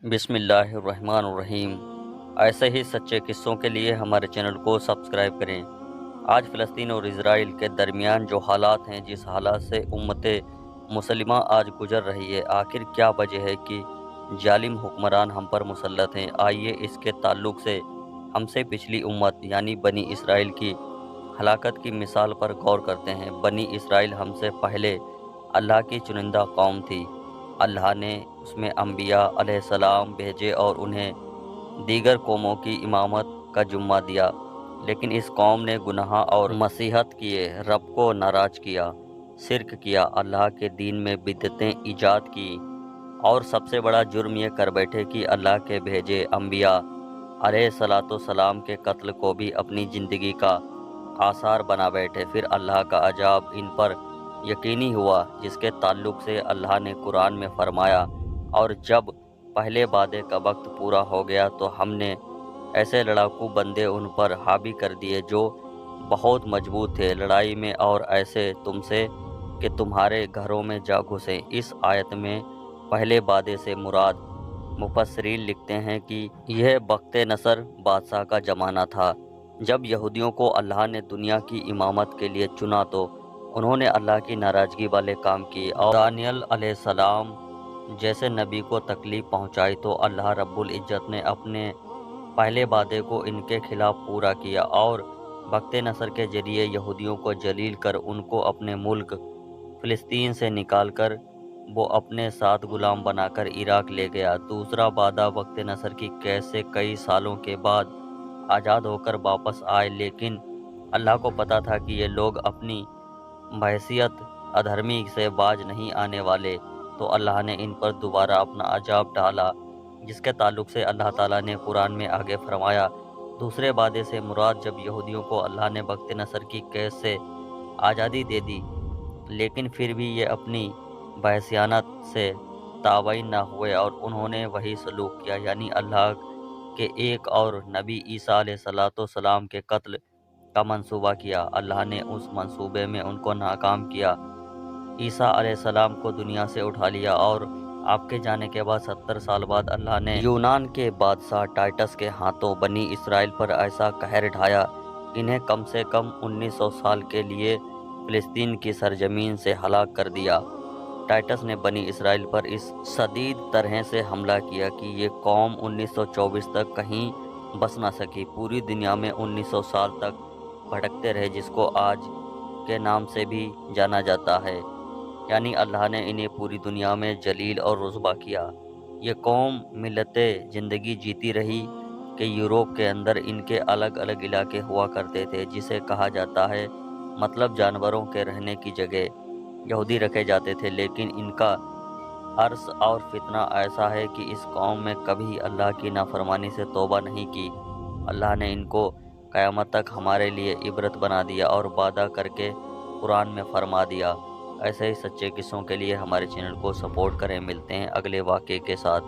بسم اللہ الرحمن الرحیم۔ ایسے ہی سچے قصوں کے لیے ہمارے چینل کو سبسکرائب کریں۔ آج فلسطین اور اسرائیل کے درمیان جو حالات ہیں، جس حالات سے امت مسلمہ آج گزر رہی ہے، آخر کیا وجہ ہے کہ ظالم حکمران ہم پر مسلط ہیں؟ آئیے اس کے تعلق سے ہم سے پچھلی امت یعنی بنی اسرائیل کی ہلاکت کی مثال پر غور کرتے ہیں۔ بنی اسرائیل ہم سے پہلے اللہ کی چنندہ قوم تھی۔ اللہ نے اس میں انبیاء علیہ السلام بھیجے اور انہیں دیگر قوموں کی امامت کا ذمہ دیا، لیکن اس قوم نے گناہ اور مسیحت کیے، رب کو ناراض کیا، شرک کیا، اللہ کے دین میں بدعتیں ایجاد کی، اور سب سے بڑا جرم یہ کر بیٹھے کہ اللہ کے بھیجے انبیاء علیہ السلام کے قتل کو بھی اپنی زندگی کا آثار بنا بیٹھے۔ پھر اللہ کا عذاب ان پر یقینی ہوا، جس کے تعلق سے اللہ نے قرآن میں فرمایا، اور جب پہلے وعدے کا وقت پورا ہو گیا تو ہم نے ایسے لڑاکو بندے ان پر حاوی کر دیے جو بہت مضبوط تھے لڑائی میں، اور ایسے تم سے کہ تمہارے گھروں میں جا گھسیں۔ اس آیت میں پہلے وعدے سے مراد مفسرین لکھتے ہیں کہ یہ بخت نصر بادشاہ کا زمانہ تھا، جب یہودیوں کو اللہ نے دنیا کی امامت کے لیے چنا تو انہوں نے اللہ کی ناراضگی والے کام کیے اور دانیال علیہ السلام جیسے نبی کو تکلیف پہنچائی، تو اللہ رب العزت نے اپنے پہلے وعدے کو ان کے خلاف پورا کیا اور بخت نصر کے ذریعے یہودیوں کو ذلیل کر ان کو اپنے ملک فلسطین سے نکال کر وہ اپنے ساتھ غلام بنا کر عراق لے گیا۔ دوسرا وعدہ بخت نصر کی قید سے کئی سالوں کے بعد آزاد ہو کر واپس آئے، لیکن اللہ کو پتا تھا کہ یہ لوگ اپنی بحیثیت ادھرمی سے باز نہیں آنے والے، تو اللہ نے ان پر دوبارہ اپنا عذاب ڈالا، جس کے تعلق سے اللہ تعالیٰ نے قرآن میں آگے فرمایا۔ دوسرے وعدے سے مراد جب یہودیوں کو اللہ نے بخت نصر کی قید سے آزادی دے دی، لیکن پھر بھی یہ اپنی بحیثیت سے تابعین نہ ہوئے اور انہوں نے وہی سلوک کیا، یعنی اللہ کے ایک اور نبی عیسیٰ علیہ السلام کے قتل کا منصوبہ کیا۔ اللہ نے اس منصوبے میں ان کو ناکام کیا، عیسیٰ علیہ السلام کو دنیا سے اٹھا لیا، اور آپ کے جانے کے بعد 70 سال بعد اللہ نے یونان کے بادشاہ ٹائٹس کے ہاتھوں بنی اسرائیل پر ایسا قہر ڈھایا، انہیں کم سے کم 1900 سال کے لیے فلسطین کی سرزمین سے ہلاک کر دیا۔ ٹائٹس نے بنی اسرائیل پر اس شدید طرح سے حملہ کیا کہ یہ قوم 1924 تک کہیں بس نہ سکی، پوری دنیا میں 1900 سال تک بھٹکتے رہے، جس کو آج کے نام سے بھی جانا جاتا ہے، یعنی اللہ نے انہیں پوری دنیا میں ذلیل اور رسوا کیا۔ یہ قوم ملت زندگی جیتی رہی کہ یورپ کے اندر ان کے الگ الگ علاقے ہوا کرتے تھے، جسے کہا جاتا ہے مطلب جانوروں کے رہنے کی جگہ یہودی رکھے جاتے تھے، لیکن ان کا عرص اور فتنہ ایسا ہے کہ اس قوم میں کبھی اللہ کی نافرمانی سے توبہ نہیں کی۔ اللہ نے ان کو قیامت تک ہمارے لیے عبرت بنا دیا اور وعدہ کر کے قرآن میں فرما دیا۔ ایسے ہی سچے قصوں کے لیے ہمارے چینل کو سپورٹ کریں۔ ملتے ہیں اگلے واقعے کے ساتھ۔